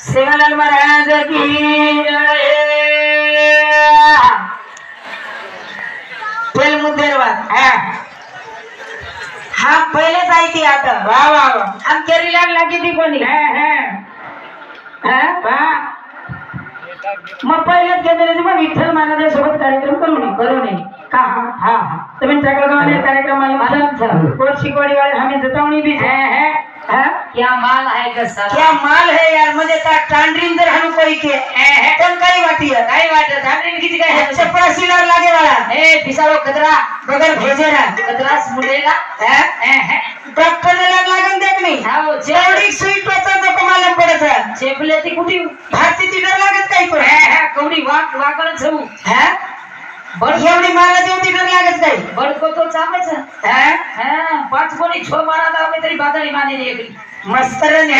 सेवालाल महाराज की पहिले मुद्देरवाद हा पहिले जायची आता वा वा वा आमच्या रिलाल लागी ती कोणी मग पहिलेच गेले मग विठ्ठल महाराज सोबत कार्यक्रम करू नये का हा हा तुम्ही सगळं कार्यक्रमाला शिकवाडी वाले आम्ही जतावणी भी क्या माल है का क्या माल है यार म्हणजे का टांड्रीन जर हम कोई के पण काही वाटत टांड्रीन किती काय चपरा सिलार लागे वाला ए पिसारो खतरा बगर भेजेरा खतरास मुडेगा डॉक्टर ने लागन देख नहीं हां चेवडी सुई टोचा तो कमालम पडत चेपले ती कुठी भारती ती डर लागत काही पण कवडी वाकळ छऊ बड एवढी महाराज एवढी डर लागत काही बड को तो चामच पाच कोणी छो मारा दावे तरी बादळी मानेली एकली मस्तरन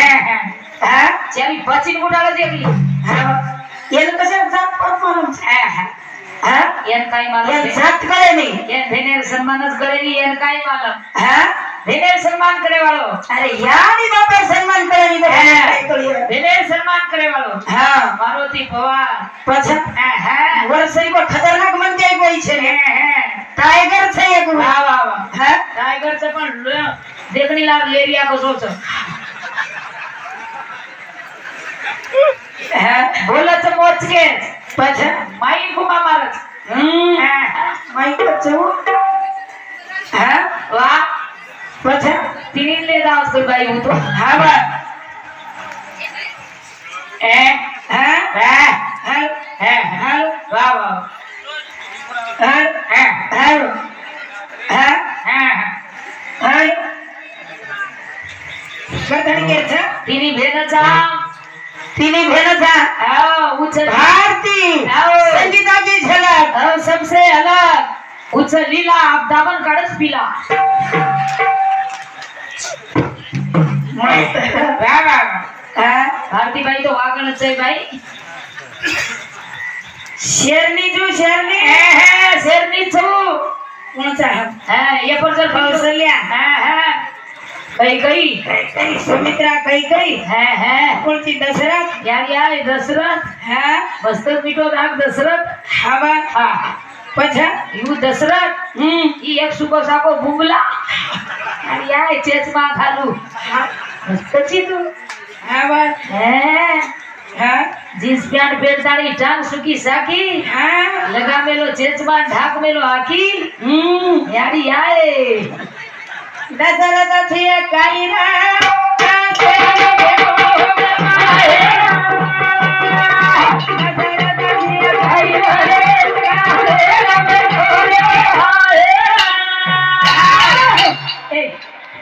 चारी बचिन गुडाला जेगली येन कसे जात पाप मालूम येन काय मालूम येन जात करे नहीं येन भेनेर सम्मानच करे नहीं येन काय मालूम भेनेर सम्मान करे वालो अरे यानी बापर सम्मान करे नहीं भेनेर सम्मान करे वालो मारुति पवार पछा वर्षरी को खतरनाक म्हणते कोई छे टाइगर छे एक वाह वाह वाह टाइगर से पण देखणी लाग लेरिया को सोच बोलत मोच के पछा माई को मारत माई को चो वाह पछा तीन ले जाओ तो भाई वो तो हां बा वाह वाह तिनी भेनचा भारती संगीता की झलक सबसे अलग उच्च लीला आप दामन काढच पिला भारती भाई तो वागणच आहे भाई शेरनी शेरनी छू कोणचा ये पण जर कौशल्या कई सुमित्रा कई कोणची दशरथ यार दशरथ मस्त मिठो राग दशरथ हा पछा यू दशरथ ही एक सुको साको बुंगला आणि याय चेचमा घालू मस्तची तू जींस पैंट पेरताड़ी टांग सुकी साकी लगा मेलो चेचमा ढाक मेलो आकी यारी आए दशरथ थी काईरा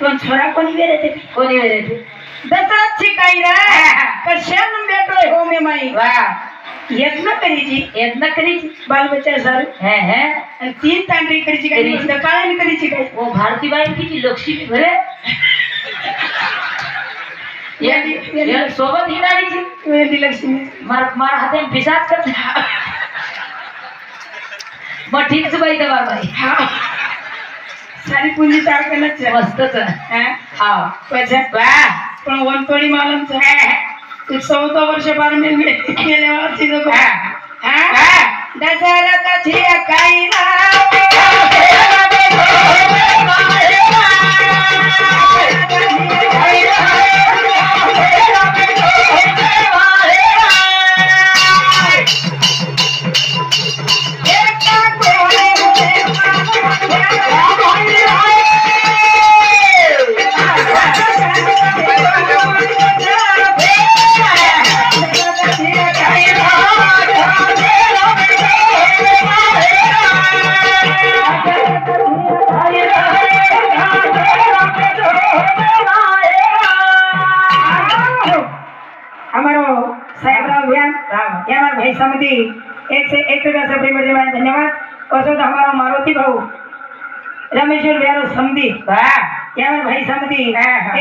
तो छोरा कोणी वेरे थे दशरथ थी काईरा कश्यान बेटो हो में माई वाह यत्न करीची बाल बच्चा सारे हैं तीन तांडरी करीची काही काळाने करीची काही वो भारती बाई की लक्ष्मी घरे ये सोबत हिडारीची वेदी लक्ष्मी मार हाते पिसाच करते मग ठीकच बाई दवा बाई सारी पुंजी तारकनच मस्तच हा पछा वाह पण वनतोडी मालमच तू 14 वर्ष बार में गेले वाची नको दशरथ थी काईरा भाई समिति एक से एक रुपया से प्रेम जमाए धन्यवाद और तो हमारा मारुति भाऊ रमेश्वर बिहार समिति यार भाई समिति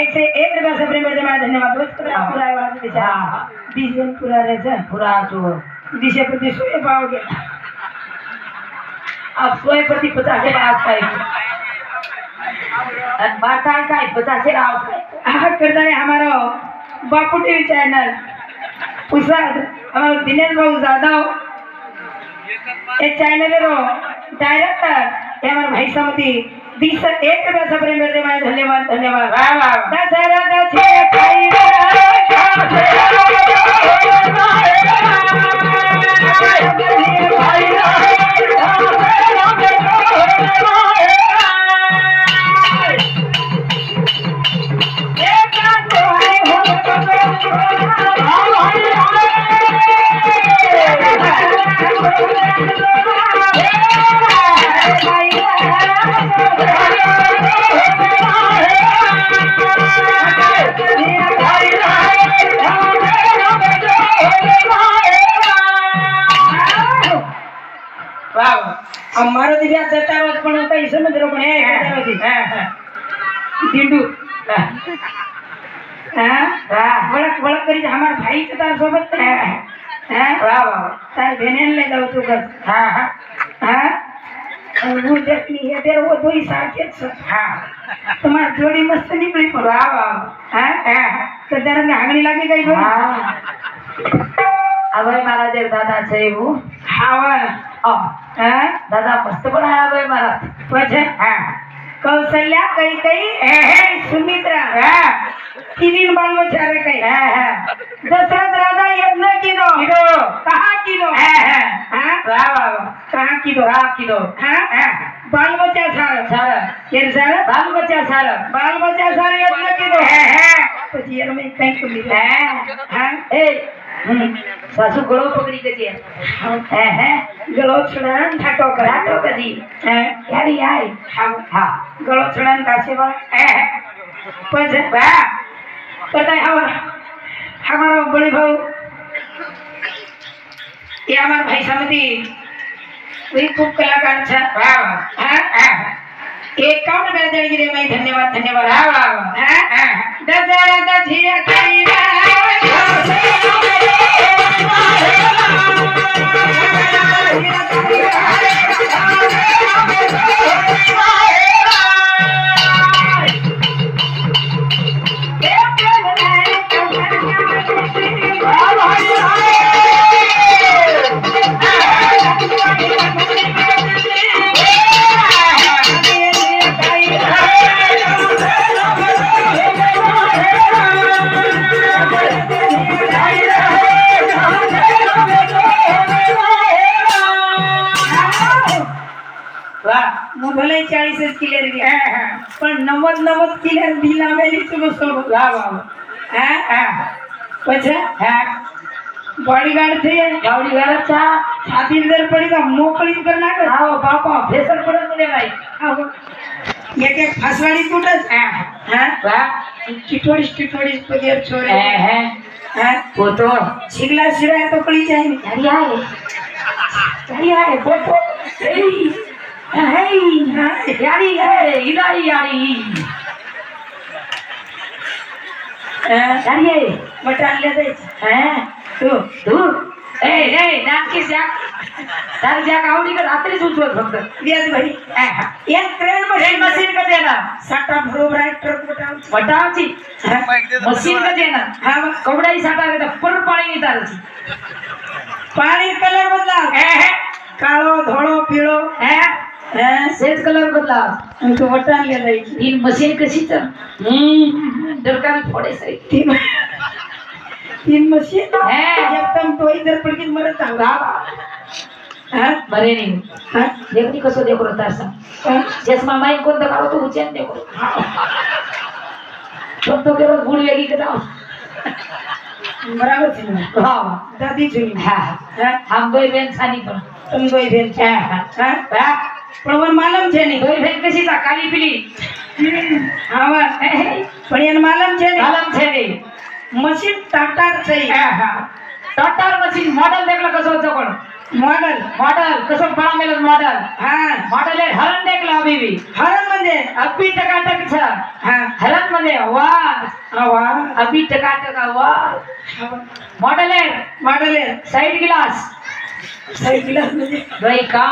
एक से एक रुपया से प्रेम जमाए धन्यवाद पूरा आवाज के बीच दिन पूरा रहे पूरा जो दिशा प्रति सोए पाओगे अब सोए प्रति 50 आज का बात का 50 आज का करता है हमारा बापू टीवी चैनल पुष्पा हमारे दिनेश बाबू जादव एक चैनल रो डायरेक्टर ये हमारे भाई समती 1 रुपया सब प्रेम करते हैं धन्यवाद धन्यवाद वाह वाह दशरथ छे भाई हमारो दिव्या जता रोज पण होता इसे में जरो कोने दिंडू हां वळक वळक करी हमार भाई के तार सोबत हां वाह वाह तार बहनेन ले जाऊ तू कर हां हां वो देखनी है तेरे वो दो ही साथ है हां तुम्हारी जोड़ी मस्त निकली पर वाह वाह हां तो जरा में आंगली लागी गई हां अबे महाराज दादा छे वो हां दादा मस्त बनाया भाई महाराज पछे कौशल्या कई कई सुमित्रा तीन बाल बच्चा रे कई दशरथ राजा यज्ञ कीदो कहा कीदो वाह वाह कहा कीदो बाल बच्चा सारा केर सारा बाल बच्चा सारा यज्ञ कीदो પછી એનો મે કઈ કરી એ सासू गळो पकड़ी के जे है गळो छड़ान ठाटो करी यारी आई हां गळो छड़ान का सेवा पज बा पता है हमारा बड़े भाऊ ये हमारा भाई समती वही खूब कलाकार छा हां एक काउंट कर देगी रे मैं धन्यवाद धन्यवाद हां दशरथ जी करीबा भले 40 क्लियर गया पण 90 क्लियर दिला मेली तुम सब वाह वाह हां पछे हां बॉडीगार्ड थे बॉडीगार्ड चा छाती इधर पड़ी का मोकली करना कर हां बापा फेसर पड़न मिले भाई हां एक फसवाड़ी टूटस हां वाह टिटोड़ी पगेर छोरे हां वो तो छिगला सिरा तो पड़ी जाए यारी आए बोतो यारी है इलाही यारी यारी मटान ले दे तू नाकी जाग जाग आवडी का रात्री सुचवत फक्त दियात भाई एक ट्रेन मशीन का देना साटा बरोबर आहे ट्रक वटावची मशीन का देना हां कवडाई साटा रे पर पाणी नितारची पाणी कलर बदला काळो धोळो पीळो सेज कलर बदला तो वटान ले जाई इन मशीन कशी तर दरकार फोडे सही तीन मशीन एकदम तो इधर पड़ के मरत हां बरे नहीं हां देखनी कसो देखो रतासा चश्मा माई कोण दकारो तो उचेन देखो तो केवळ गुड वेगी कराव बराबर छे हां दादी छे हां हम दोई बेन छानी पण तुम दोई बेन छे हां पण वर मालूम छे नहीं दोई बेन कशी ता काली पीली हां पण एन मालूम छे नहीं मशीन टाटार छे हां टाटार मशीन मॉडल देखला कसो होतो कोण मॉडल कसं बळा मेल मॉडल हां मॉडल हरण देखला अभी हरण म्हणजे अभी टकाटक छ हां हरण म्हणजे वाह अभी टकाटक वाह मॉडल साइड ग्लास म्हणजे भाई का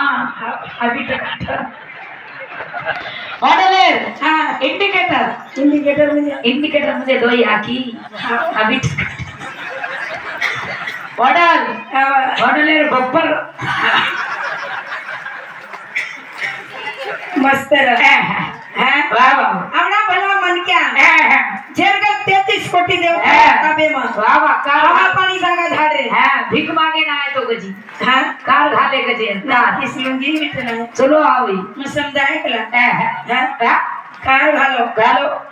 अभी टकाटक मॉडल हां इंडिकेटर म्हणजे दोई आकी अभी वडल बप्पर मस्त आवडा भला मन क्या जेरगत 33 कोटी देव ताबे में हवा पानी जागा झाड़ रे भीख मांगे ना आए तो गजी हां कार घाले गजे ना किस लुंगी मिटना चलो आओ मैं समझाए कला कार घालो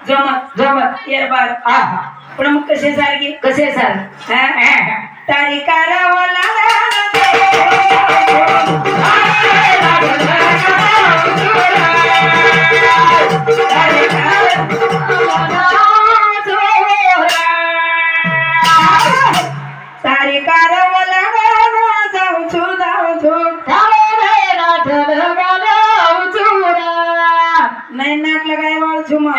जमत यार बार पण मग कसे सारखी कसे सर तारी कारवाला तारी कारवाला जाऊ छू नहीं नाक लगाए वाल झुमा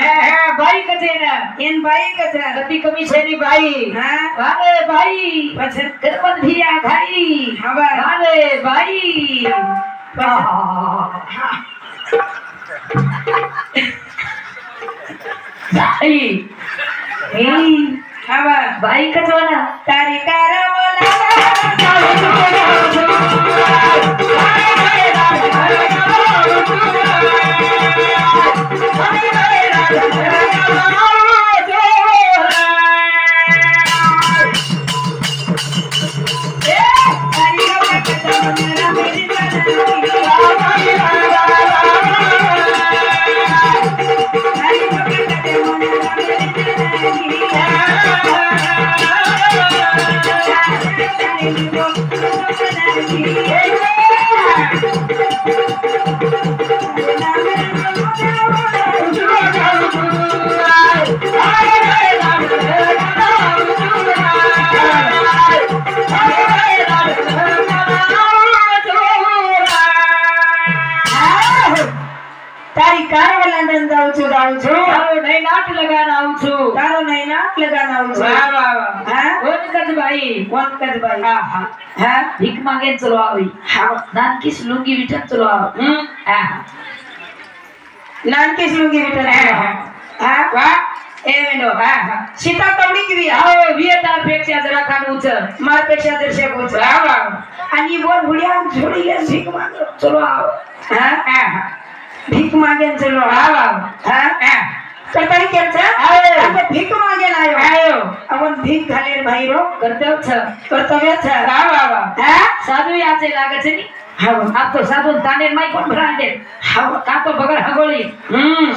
भाई कथे ना इन भाई कथा गति कमी छेनी भाई हां अरे भाई वचन करबन धिया भाई हवा अरे भाई भाई हवा भाई कथवाना तारी कारवाला तारी कारवाला नंद जाऊ छु तारो नहीं नाट लगाना आऊ छु तारो नहीं नाट लगाना आऊ छु वाह वाह हां कौन कद भाई हां भीख मांगे चलो आओ हां नान किस लुंगी विठन चलो आओ नान किस लुंगी विठन हां वाह ए वेनो हां सीता कवडी की आओ वियतार पेक्षा जरा खान उच मार पेक्षा दर्शक उच वाह वाह आणि वर भुडिया झोडीले भीक मांगो चलो आओ हां भीक मागेन चलो हां करतारी केच आपण भीक मागेन आयो आपण भीक घालेर भाई रो कर्तव्य छ वाह साधु याचे लागत नी हां आप तो साधु ताने माई कोण भरांडे हां का तो बगर हगोळी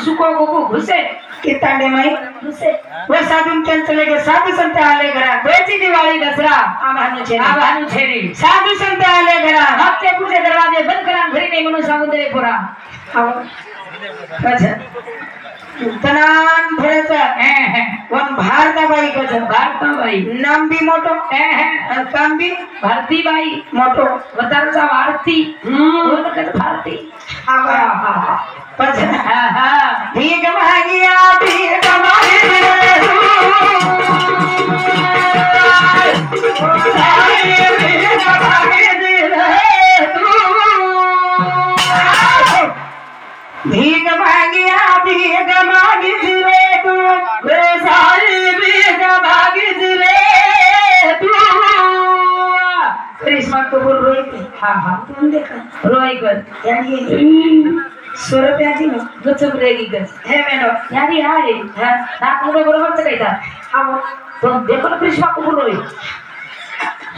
सुको गोगो घुसे के तांडे माई घुसे वे साधु केंच लगे साधु संत आले घरा बेची दिवाळी दसरा आभानु छेरी साधु संत आले घरा हप्ते पुढे दरवाजे बंद करा घरी नाही म्हणून सांगून दे पोरा हां अच्छा तनान भरचा वन भारताबाई कच भारताबाई नाम भी मोटो काम भी भारती बाई मोटो वतारचा भारती कोण कत भारती भीख मागिया भीख भीख मागिया भीख मागिस रे तू रे सारी भीख मागिस रे तू करिश्मा कपूर रोई हां तुम देखा रोई कर यानी 100 रुपया दी ना गचप रेगी गच हे मेनो यानी आहे नाक मुळे बरोबर काय था हां तो देखो ना करिश्मा कपूर रोई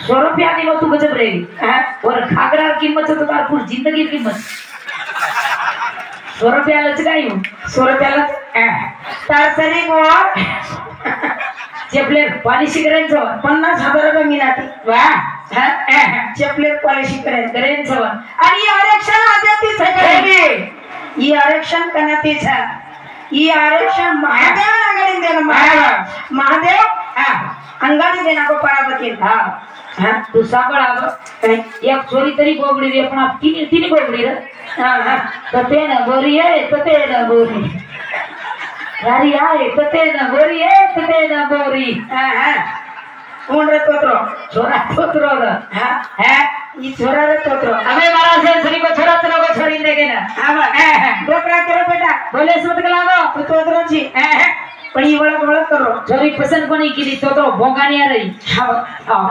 100 रुपया दी तू गचप रेगी और घाघरा कीमत तो तार पूरी जिंदगी कीमत 100 रुपया लच गई 100 रुपया लच तार सरी को चेपले पॉलिसी करेन सव 50,000 रुपये मिळाली वाह चेपले पॉलिसी करेन सव आणि आरक्षण आद्याती सगळे ई आरक्षण कनाती छ ई आरक्षण महादेव अंगाडी देना महादेव अंगाडी देना को परापती हां तू सांभाळ आग एक चोरी तरी बोगडी रे पण तिने बोगडी रे तर ते ना गोरी आहे तर ते ना गोरी गाडी आहे तर ते ना गोरी आहे तर ते ना गोरी कोण रे तोत्रो छोरा तोत्रो रे ઈ છોરા રે તોતરો અમે મારા છે શ્રી કો છોરા તનો કો છોડી દે કે ના આવા ડોકરા કરો બેટા બોલે સુત કલાવો તું તોતરો છી પણ ઈ વળક કરો છોરી પસંદ કોની કીધી તો ભોંગાની આ રહી હા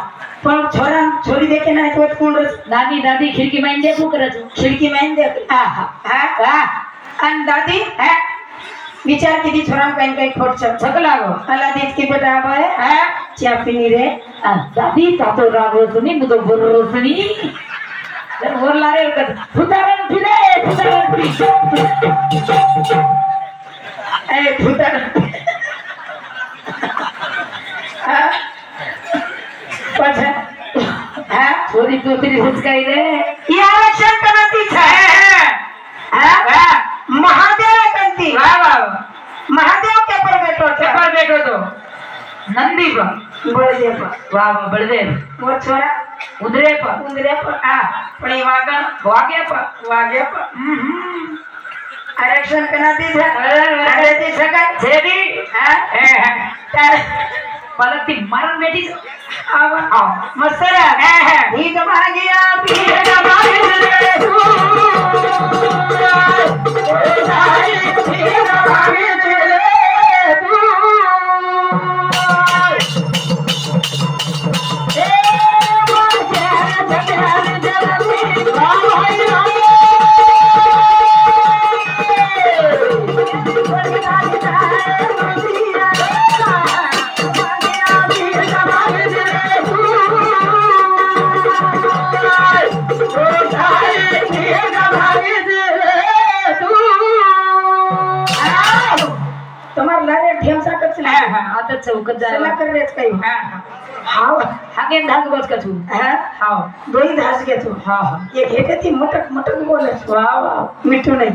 પણ છોરા છોરી દેખે ના તો કોણ રસ દાદી દાદી ખિડકી માં દે શું કરે છે ખિડકી માં દે હા અન દાદી વિચાર કીધી છોરા કઈ કઈ ખોટ છે છકલાવો અલા દીત की बेटा आवे चा पीनी रे दादी तातो रागो सुनी मुदो बोरो सुनी और लारे कर फुटारन फिरे ए फुटारन पछा छोरी तोतरी हुचकाई रे ये आरक्षण करती है महादेव करती वाह वाह महादेव के पर बैठो तो नंदी पर बलदेव पर वाह वाह बलदेव वो छोरा उधरे पर पण ये वागे पर आरक्षण करती है सगाई जेडी पलकती मरण बेटी आओ मस्तरा भीख मांगिया भीख तुम्हार लारे ढेमसा कच ले आता चौकत जाय चला कर रेच काही हाव हागे धाग बस कछु हाव दोई धास घेतो ये घेते मटक मटक बोले वाह वाह मिठू नाही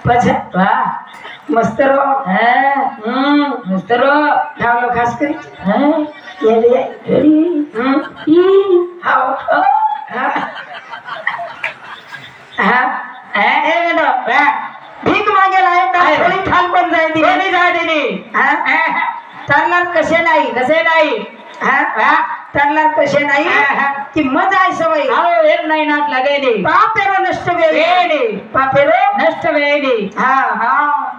पछा वाह मस्त रो मस्त रो धावलो खास करी ये ले हाव ए बेटा भीक मागेला आहे तर थोडी ठाण पण जायदी तरणार कसे नाही तरणार कसे नाही की मजा आहे सवय एक नाही नाक लागेली पापेरो नष्ट वेळी पापेरो नष्ट वेळी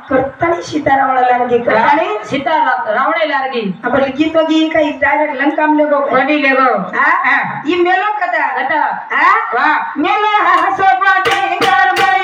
करतानी सीतारावळा लागी करतानी सीता रावणे लागी आपण गीत गी काही डायरेक्ट लंकाम लेगो कोणी लेगो ई मेलो कथा वाह मेलो हसो पाटे कर बाई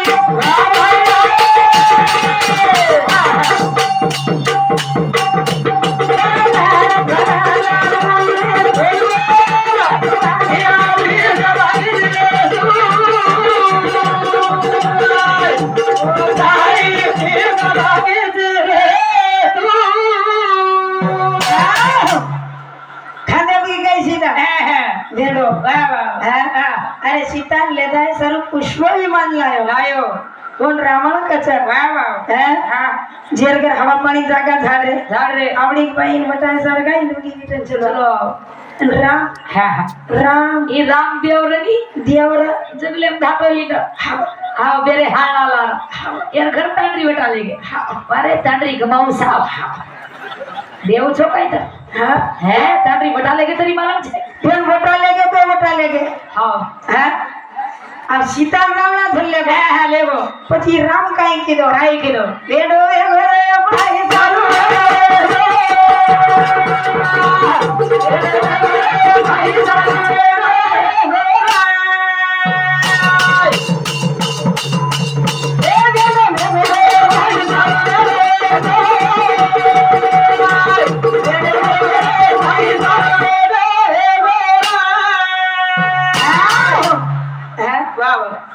अरे सीता लेदा है सर पुष्प विमान लायो कोण रावण कचा जेरगर हवा पानी जागा झाड रे आवडी बाई बटाय सारखा इंदुगी रिटर्न चलो राम ये राम देवर जगले धापली हा बेरे हाळाला यार घर तांडरी बेटाले गे अरे तांडरी गमाऊ साहब देव छो काय तर तांडरी बटाले गे तरी मालूम छे पण बटाले गे अब सीता रावणा धरले लेगो પછી રામ કાઈ કીધો બેડો એ ઘરે ભાઈ ચાલુ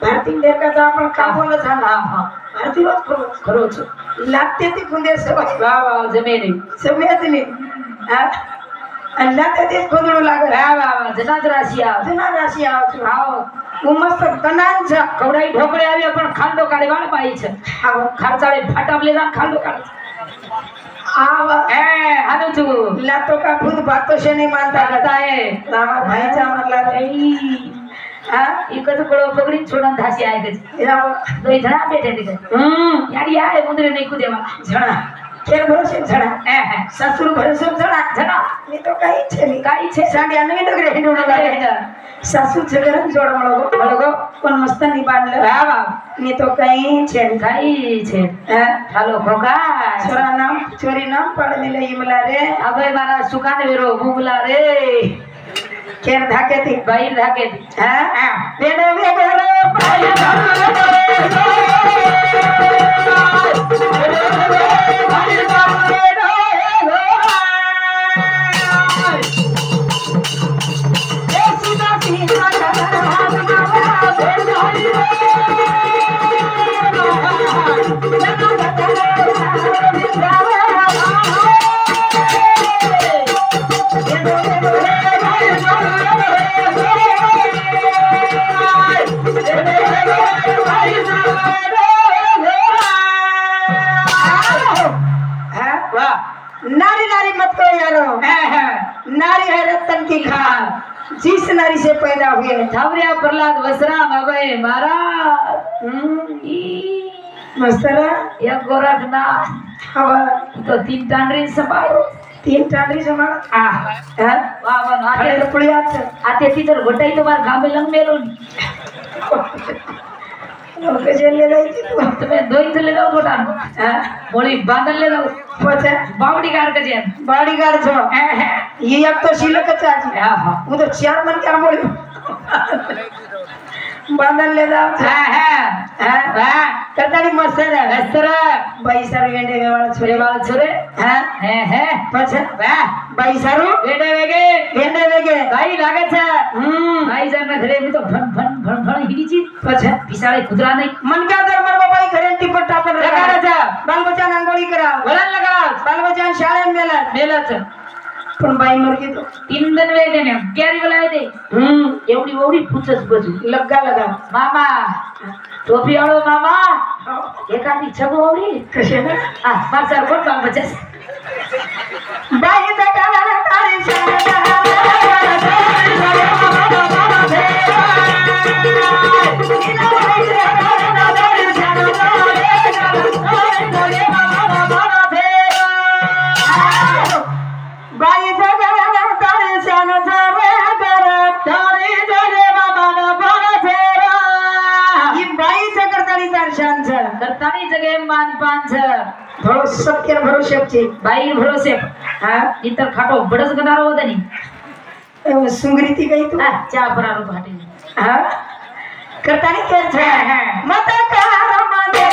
भारती लेकर तो आपण कामोला झाला भारती वाच खरोच लागते ती खुंदे सवय वाह जमेली समेतली अल्लाह ते खोदड़ो लागे वाह जनाद राशि आओ मस्त कनान छ कवडाई ढोकळे आवी पण खांडो काढे वाळ पाई छ खर्चाळे फाटाबले जा खांडो काढ आवा हानो तू लातो का खुद बातों से नहीं मानता है रामा भाई चा मारला रे इकत पड़ो पकड़ी छोड़न धासी आए गज दो जना बैठे थे यार यार मुंदरे नहीं कुदे वा जना કેર ભરોસે જણા સસુર ભરોસે જણા ની તો કઈ છે ની કઈ છે સાંડિયા નહીં ડગરે હિંડોળો લાગે સાસુ છે ગરમ જોડ મળગો પણ મસ્ત ની બાંધલે વાહ ની તો કઈ છે કઈ છે હાલો ભોગા ચોરી નામ પાડી લે ઈમલા રે હવે મારા સુકાને વેરો ભૂગલા રે કેર ધાકેતી ભાઈ ધાકેતી બેડે વેગો રે ભાઈ नारी नारी मत कहो यारो नारी है रतन की खान जिस नारी से पैदा हुए थावरिया प्रहलाद वसरा बाबा मारा मस्तरा या गोरखना हवा तो तीन टांडरी संभाळो वाह वाह आते पुळ्यात आते तिथं गोटाई तो मार गामे लंग मेलो कजेले जायची तुम्ही दोन ले जाऊ गोटा बोली बांधल ले जाऊ पछे बावडीगार कजे बावडीगार छो ये अब तो शिलकच आज હું તો ચેરમેન क्या बोल्यो बांधल ले जाऊ करतानी मस्तर हस्तर बाई सारू वेंडे वाला छोरे पछे बाई सारू वेंडे वेगे बाई लागे छे बाई जन घरे में तो भन भन भन भन हिडी पछे पिसाळे कुदरा नहीं मन का दर मरवा बाई घरे टिपट टापर लगाडे छे बाल बच्चा आंगोळी करा वळण लगाव बाल बच्चा शाळे मेला छे पण बाई मर गई तो 3 दिन वेले ने केरी बोलाय दे एवढी ओवडी पुचस बजू लगा मामा टोपी वाळो मामा एकादी छगो ओवडी कशे ना मार सर कोण बाल बच्चा बाई जगाला तारी करतानी जगे मान पांच भरोसे के भरोसे छे बाई भरोसे इतर खाटो बडस गनारो होतनी सुंगरीती गई तू चा परारो भाटी करतानी कर छे मत कार माने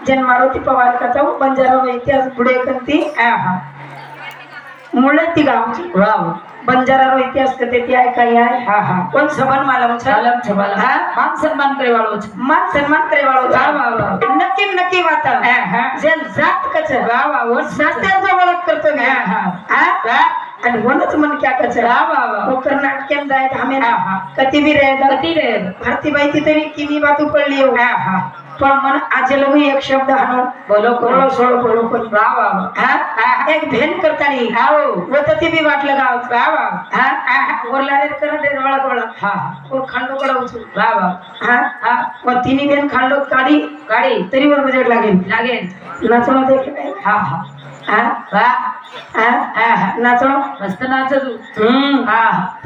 जन्मारोती पवार कथा बंजारा इतिहास पुढे कंती मुळती गावची वाव बंजारा इतिहास करते ती आहे काय आहे कोण समान मालम छबाला मान सन्मान करे वाळो नक्की वाता जे जात कच वाव सात्याचा ओळख करतो आणि वनच मन क्या कच वो कर्नाटक केम जाय हमें कती भी रहे भारती बाई ती तरी किनी बात पडली हो पण मन आज लोग एक शब्द हानो बोलो बोलो पण एक भेन करतानी वो तती भी वाट लगाव ओरला रे कर दे वळक और खांडो कडावच वो तिनी भेन खांडो काडी तरी वर बजेट लागेल नाचणं देख नाचणं मस्त नाच तू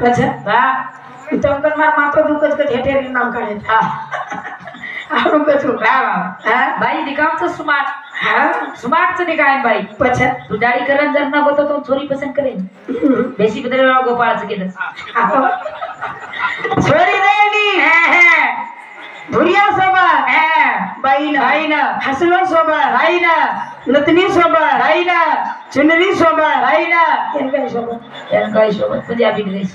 अच्छा तो पण मार मातो दुखच के ठेठेरी नाम काढे आरो कछु बाई दिखावचं स्मार्ट दिखाय बाई पछा तू दाढी करन जर ना गोतो तो छोरी पसंद करेन बेसी बदल गोपाळचं केलं छोरी रेडी भुरिया सोबा बाईना हसलो सोबा बाईना नतनी सोबा बाईना चुनरी सोबा बाईना एन काय सोबत पंजाबी ड्रेस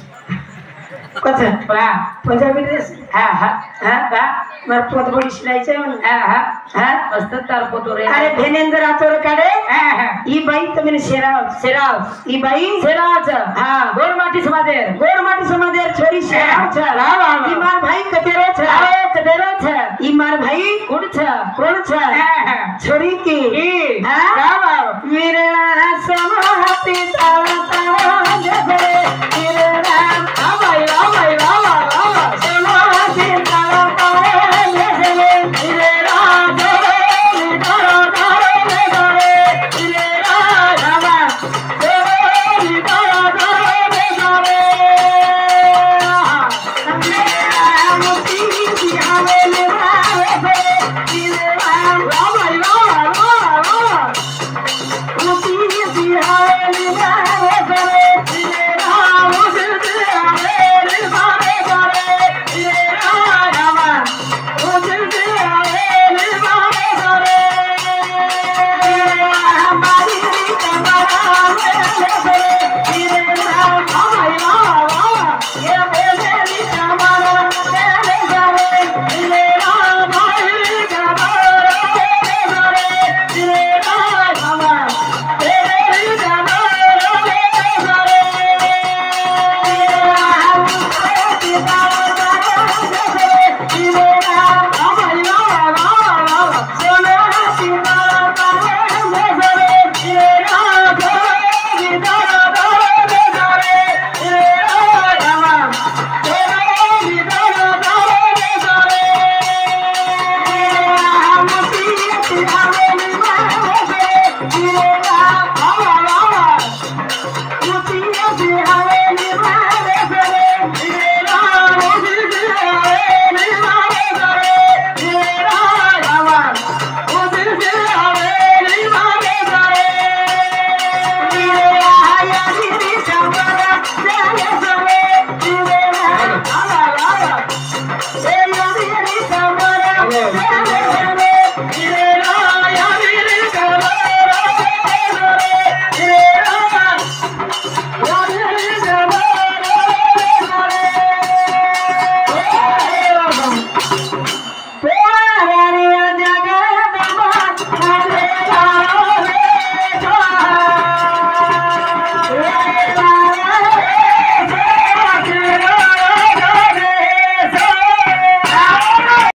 कथा हा पंजाबी ड्रेस हा हा हा का मार पोत बडी सिलायचे म्हणून हा हा हा मस्त तार पोतो रे अरे भेनेंद्र आतोर काढे हा हा ई बाई तुम्ही शेराव शेराव ई बाई शेरावच हा गोर माटी समादेर गोर माटी समादेर छोरी शेराव छ वाह, वाह, वाह. ई मार भाई कतेरो छ आओ कदेरो छ ई मार भाई कुड छ कोण छ हा हा छोरी की ई हा? वाह वाह विरळा समाती ताळ